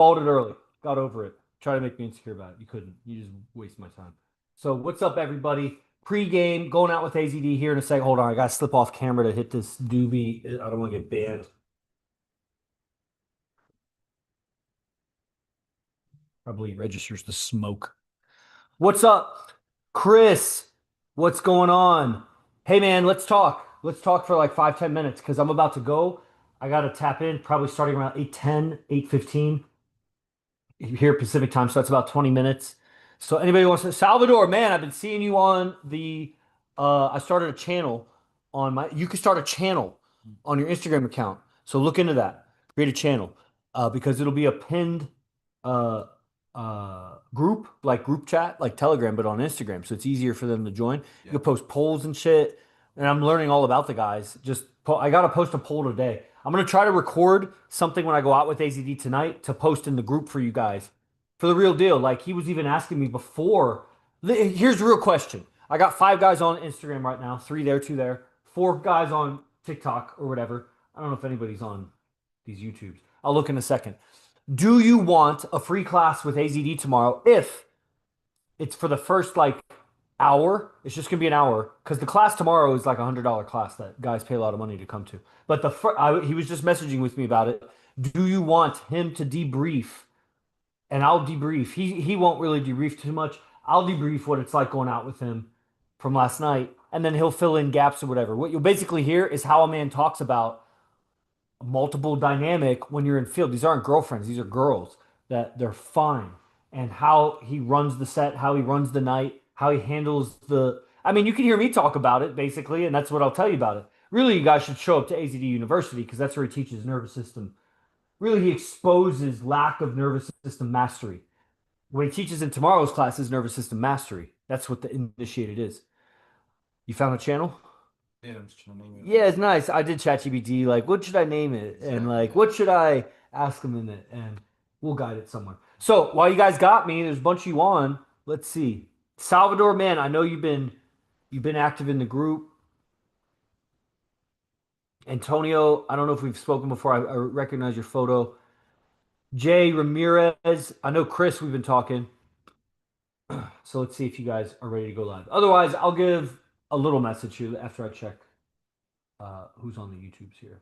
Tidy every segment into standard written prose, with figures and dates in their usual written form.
Called it early. Got over it. Try to make me insecure about it. You couldn't. You just waste my time. So what's up, everybody? Pre-game, going out with AZD here in a second. Hold on, I gotta slip off camera to hit this doobie. I don't want to get banned. Probably registers the smoke. What's up, Chris? What's going on? Hey man, let's talk. Let's talk for like 5, 10 minutes because I'm about to go. I gotta tap in, probably starting around 8:10, 8:15 here Pacific time, so that's about 20 minutes. So anybody wants to Salvador, man, I've been seeing you on the I started a channel on my you can start a channel on your Instagram account. So look into that. Create a channel. Because it'll be a pinned uh group, like group chat, like Telegram, but on Instagram. So it's easier for them to join. You can post polls and shit. And I'm learning all about the guys. I gotta post a poll today. I'm gonna try to record something when I go out with AZD tonight to post in the group for you guys. For the real deal. Like he was even asking me before. Here's the real question. I got 5 guys on Instagram right now, 3 there, 2 there, 4 guys on TikTok or whatever. I don't know if anybody's on these YouTubes. I'll look in a second. Do you want a free class with AZD tomorrow if it's for the first like hour? It's just gonna be an hour because the class tomorrow is like $100 class that guys pay a lot of money to come to. But he was just messaging with me about it. Do you want him to debrief? And I'll debrief. He won't really debrief too much. I'll debrief what it's like going out with him from last night, and then he'll fill in gaps or whatever. What you'll basically hear is how a man talks about multiple dynamic when you're in field. These aren't girlfriends, these are girls that they're fine. And how he runs the set, how he runs the night, how he handles the. I mean, you can hear me talk about it basically, and that's what I'll tell you about it. Really, you guys should show up to AZD University because that's where he teaches nervous system. Really, he exposes lack of nervous system mastery. What he teaches in tomorrow's class is nervous system mastery. That's what the initiated is. You found a channel? Yeah, I'm just trying to name it. Yeah, it's nice. I did ChatGPT, like, what should I name it? And like, what should I ask them in it? And we'll guide it somewhere. So while you guys got me, there's a bunch of you on. Let's see. Salvador, man, I know you've been active in the group. Antonio, I don't know if we've spoken before. I recognize your photo. Jay Ramirez, I know Chris, we've been talking. So let's see if you guys are ready to go live. Otherwise, I'll give a little message here after I check who's on the YouTubes here.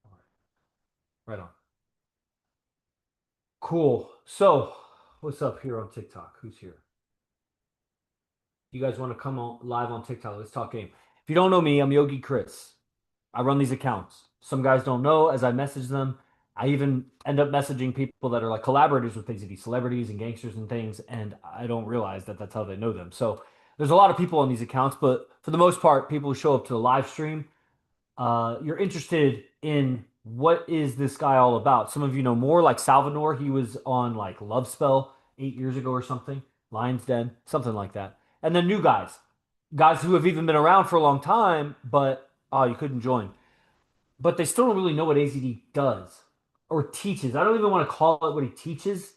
All right. Right on. Cool. So, what's up here on TikTok? Who's here? You guys want to come on live on TikTok? Let's talk game. If you don't know me, I'm Yogi Chris. I run these accounts. Some guys don't know as I message them. I even end up messaging people that are like collaborators with things, these celebrities and gangsters and things, and I don't realize that that's how they know them. So there's a lot of people on these accounts, but for the most part, people who show up to the live stream, you're interested in what is this guy all about. Some of you know more, like Salvador. He was on like Love Spell 8 years ago or something, Lion's Den, something like that. And then new guys who have even been around for a long time, but oh, you couldn't join. But they still don't really know what AZD does or teaches. I don't even want to call it what he teaches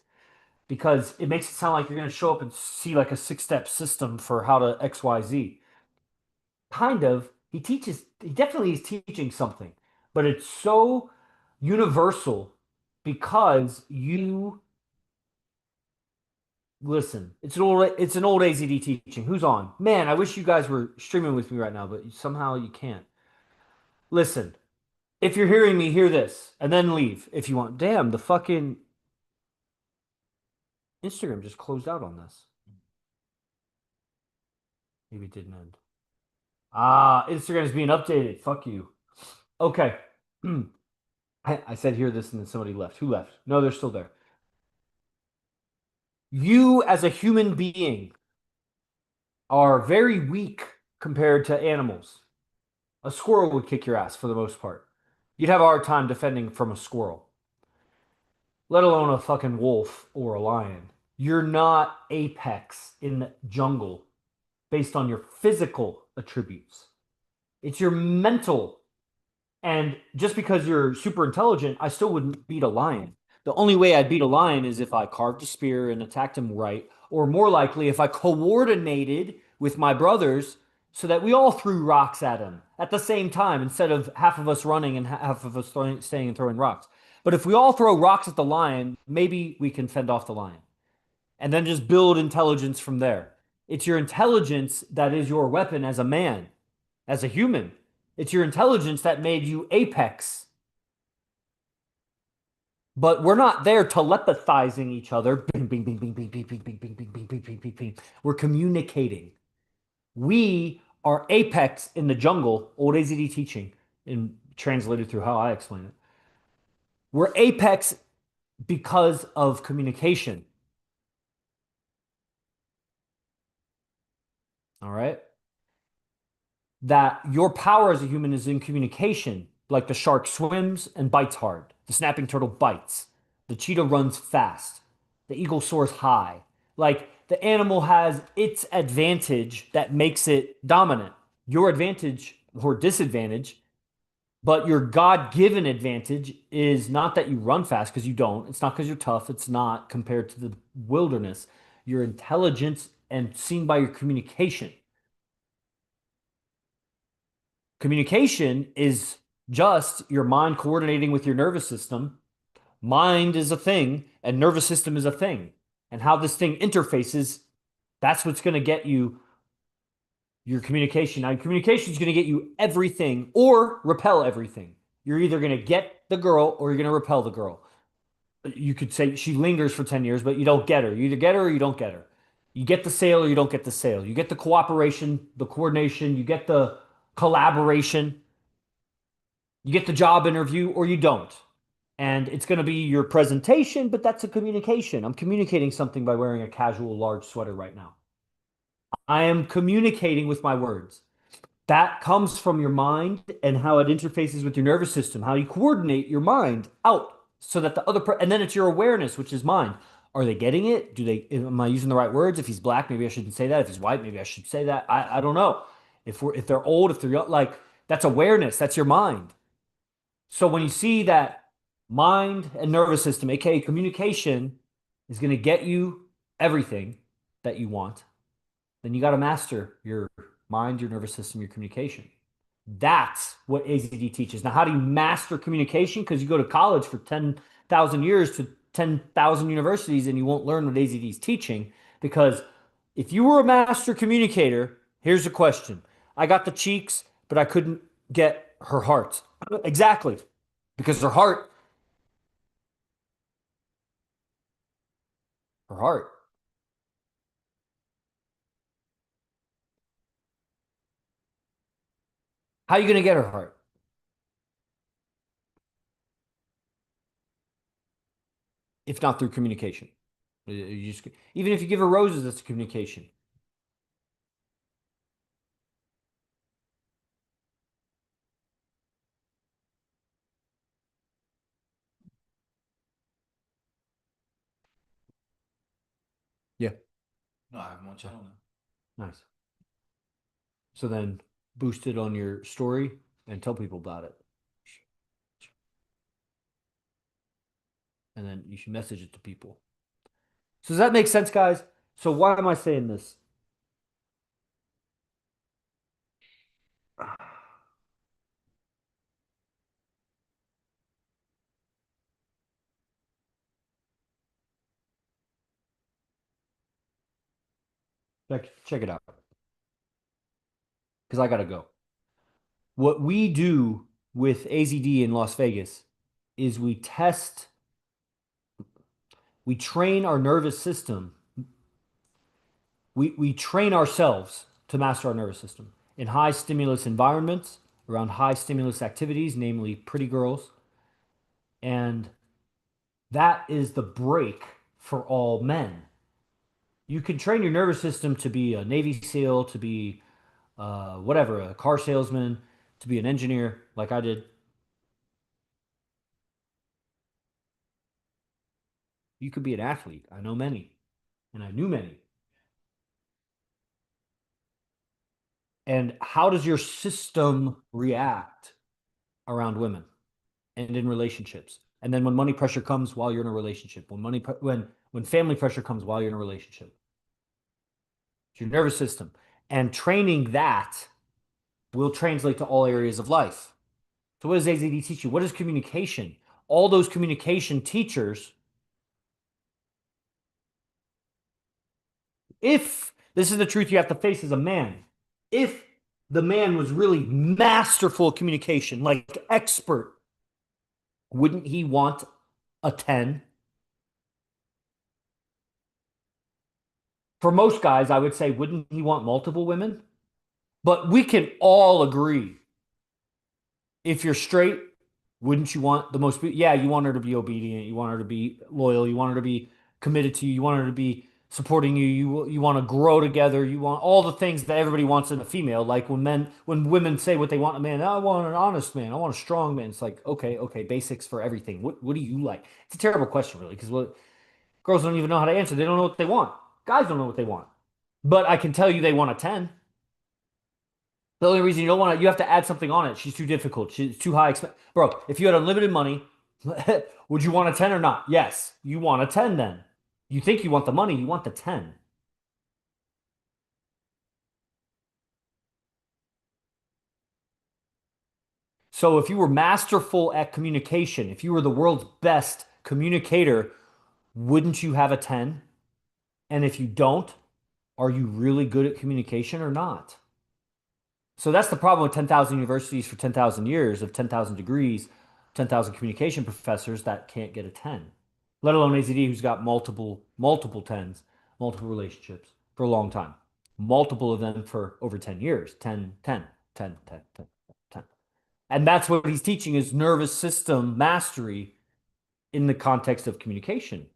because it makes it sound like you're going to show up and see like a 6 step system for how to XYZ. Kind of. He definitely is teaching something, but it's so universal because you listen. It's an old AZD teaching. Who's on? Man, I wish you guys were streaming with me right now, but somehow you can't. Listen, if you're hearing me, hear this and then leave if you want. Damn, the fucking Instagram just closed out on this. Maybe it didn't end. Ah, Instagram is being updated. Fuck you. Okay. I said hear this and then somebody left. Who left? No, they're still there. You as a human being are very weak compared to animals. A squirrel would kick your ass for the most part. You'd have a hard time defending from a squirrel, let alone a fucking wolf or a lion. You're not apex in the jungle based on your physical attributes. It's your mental. And just because you're super intelligent, I still wouldn't beat a lion. The only way I'd beat a lion is if I carved a spear and attacked him right, or more likely, if I coordinated with my brothers so that we all threw rocks at him at the same time instead of half of us running and half of us staying and throwing rocks. But if we all throw rocks at the lion, maybe we can fend off the lion and then just build intelligence from there. It's your intelligence that is your weapon as a man, as a human. It's your intelligence that made you apex. But we're not there telepathizing each other. Bing, bing, bing, bing, bing, bing, bing, bing, bing, bing, bing, bing, bing, bing, bing. We're communicating. We are apex in the jungle, old AZD teaching, and translated through how I explain it. We're apex because of communication. All right. That your power as a human is in communication. Like the shark swims and bites hard. The snapping turtle bites. The cheetah runs fast. The eagle soars high. Like the animal has its advantage that makes it dominant. Your advantage or disadvantage, but your God-given advantage is not that you run fast because you don't. It's not because you're tough. It's not compared to the wilderness. Your intelligence and seen by your communication. Communication is just your mind coordinating with your nervous system. Mind is a thing, and nervous system is a thing. And how this thing interfaces, that's what's going to get you your communication. Now, communication is going to get you everything or repel everything. You're either going to get the girl or you're going to repel the girl. You could say she lingers for 10 years, but you don't get her. You either get her or you don't get her. You get the sale or you don't get the sale. You get the cooperation, the coordination, you get the collaboration. You get the job interview or you don't. And it's going to be your presentation, but that's a communication. I'm communicating something by wearing a casual large sweater right now. I am communicating with my words. That comes from your mind and how it interfaces with your nervous system, how you coordinate your mind out so that and then it's your awareness, which is mind. Are they getting it? Am I using the right words? If he's black, maybe I shouldn't say that. If he's white, maybe I should say that. I don't know. If they're old, if they're young, like that's awareness. That's your mind. So when you see that mind and nervous system, aka communication, is going to get you everything that you want, then you got to master your mind, your nervous system, your communication. That's what AZD teaches. Now, how do you master communication? Because you go to college for 10,000 years to 10,000 universities and you won't learn what AZD is teaching. Because if you were a master communicator, here's the question. I got the cheeks, but I couldn't get her heart. Exactly. Because her heart, how are you going to get her heart? If not through communication. Even if you give her roses, that's communication. Yeah, No, I have one channel now. nice. So then boost it on your story and tell people about it. And then you should message it to people. So does that make sense, guys? So why am I saying this? Check it out. Because I gotta go. What we do with AZD in Las Vegas is we train our nervous system. We train ourselves to master our nervous system in high stimulus environments, around high stimulus activities, namely pretty girls. And that is the break for all men. You can train your nervous system to be a Navy SEAL, to be whatever, a car salesman, to be an engineer, like I did. You could be an athlete. I know many, and I knew many. And how does your system react around women and in relationships? And then when money pressure comes while you're in a relationship, when family pressure comes while you're in a relationship, it's your nervous system. And training that will translate to all areas of life. So what does AZD teach you? What is communication? all those communication teachers, if this is the truth you have to face as a man, if the man was really masterful at communication, like expert, wouldn't he want a 10? For most guys, I would say, wouldn't he want multiple women? But we can all agree, if you're straight, wouldn't you want the most? Yeah, you want her to be obedient. You want her to be loyal. You want her to be committed to you. You want her to be supporting you. You want to grow together. You want all the things that everybody wants in a female. Like when women say what they want in a man, I want an honest man. I want a strong man. It's like, okay, okay, basics for everything. What do you like? It's a terrible question, really, because what girls don't even know how to answer. They don't know what they want. Guys don't know what they want. But I can tell you they want a 10. The only reason you don't want to, you have to add something on it. She's too difficult. She's too high. Bro, if you had unlimited money, would you want a 10 or not? Yes, you want a 10 then. You think you want the money, you want the 10. So if you were masterful at communication, if you were the world's best communicator, wouldn't you have a 10? And if you don't, are you really good at communication or not? So that's the problem with 10,000 universities for 10,000 years of 10,000 degrees, 10,000 communication professors that can't get a 10, let alone AZD who's got multiple 10s, multiple relationships for a long time, multiple of them for over 10 years, 10, 10, 10, 10, 10, 10. And that's what he's teaching is nervous system mastery in the context of communication,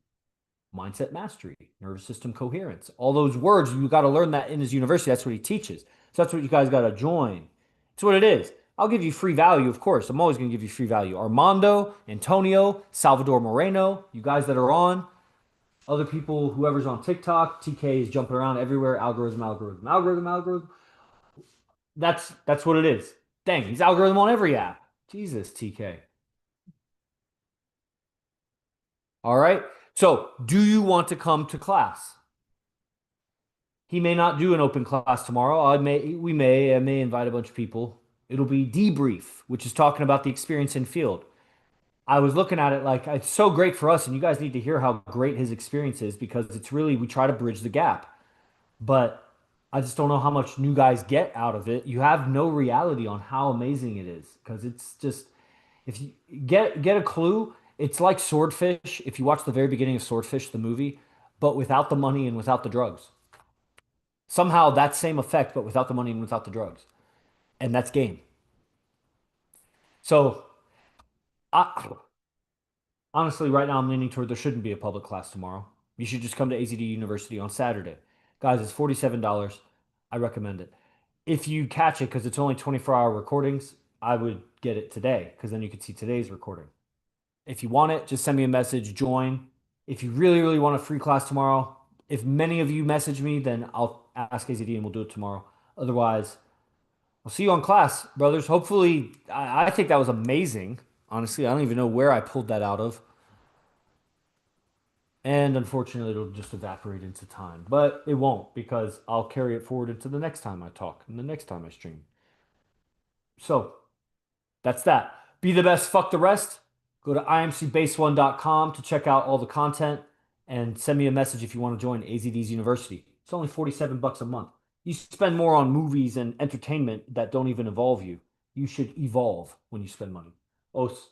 mindset mastery, nervous system coherence. All those words, you got to learn that in his university. That's what he teaches. So that's what you guys got to join. It's what it is. I'll give you free value, of course. I'm always going to give you free value. Armando, Antonio, Salvador Moreno, you guys that are on, other people, whoever's on TikTok, TK is jumping around everywhere. Algorithm, algorithm, algorithm, algorithm. That's what it is. Dang, he's algorithm on every app. Jesus, TK. All right. So, do you want to come to class? He may not do an open class tomorrow. I may invite a bunch of people. It'll be debrief, which is talking about the experience in field. I was looking at it like it's so great for us, and you guys need to hear how great his experience is because it's really we try to bridge the gap. But I just don't know how much new guys get out of it. You have no reality on how amazing it is because it's just if you get a clue, it's like Swordfish. If you watch the very beginning of Swordfish, the movie, but without the money and without the drugs. Somehow that same effect, but without the money and without the drugs. And that's game. So I, honestly, right now I'm leaning toward there shouldn't be a public class tomorrow. You should just come to AZD University on Saturday. Guys, it's $47. I recommend it. If you catch it, because it's only 24-hour recordings, I would get it today, because then you could see today's recording. If you want it, just send me a message, join. If you really, really want a free class tomorrow, if many of you message me, then I'll ask AZD and we'll do it tomorrow. Otherwise, I'll see you on class, brothers. Hopefully, I think that was amazing. Honestly, I don't even know where I pulled that out of. And unfortunately, it'll just evaporate into time. But it won't because I'll carry it forward into the next time I talk and the next time I stream. So that's that. Be the best, fuck the rest. Go to imcbase1.com to check out all the content and send me a message if you want to join AZD's University. It's only 47 bucks a month. You spend more on movies and entertainment that don't even involve you. You should evolve when you spend money. Os.